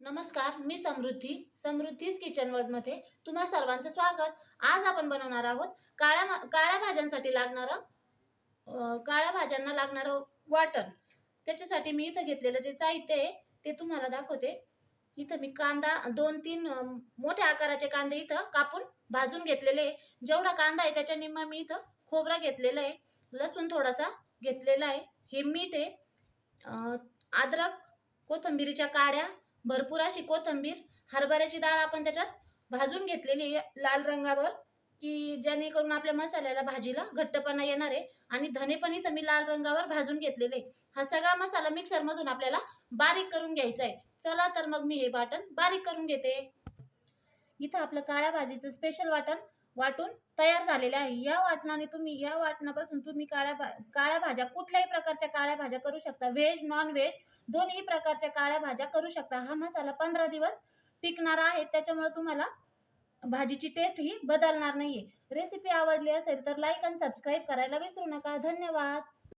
नमस्कार, मी समृद्धीज kitchen world मध्ये तुम्हा सर्वांचं स्वागत. आज आपण बनवणार आहोत काळ्या भाज्यांसाठी काळ्या भाज्यांना लागणारं वाटण. त्याच्यासाठी मी इथं घेतलेलं जे साहित्य आहे ते तुम्हाला दाखवते. इथं मी कांदा 2-3 मोठ्या आकाराचे कांदे इथं कापून भाजून घेतलेले. जेवढा कांदा आहे त्याच्या निम्मा मी इथं खोबरा घेतलेला आहे. लसूण थोडासा घेतलेला आहे. हे मीठ आहे. अद्रक, कोथिंबीरीच्या काड्या, भरपूर अशी कोथिंबीर, हरभऱ्याची डाळ आपण त्याच्यात भाजून घेतलेली आहे लाल रंगावर, की जेणेकरून आपल्या मसाल्याला भाजीला घट्टपणा येणार आहे. आणि धने पण इथं मी लाल रंगावर भाजून घेतलेले. हा सगळा मसाला मिक्सर मधून आपल्याला बारीक करून घ्यायचा आहे. चला तर मग मी हे वाटण बारीक करून घेते. इथं आपलं काळ्या भाजीचं स्पेशल वाटण वाटून तयार झालेलं आहे. या वाटणापासून तुम्ही काळ्या भाज्या, कुठल्याही प्रकारच्या काळ्या भाज्या करू शकता. व्हेज, नॉन व्हेज दोन्ही प्रकारच्या काळ्या भाज्या करू शकता. हा मसाला 15 दिवस टिकणारा आहे, त्याच्यामुळे तुम्हाला भाजीची टेस्ट ही बदलणार नाहीये. रेसिपी आवडली असेल तर लाईक आणि सबस्क्राईब करायला विसरू नका. धन्यवाद.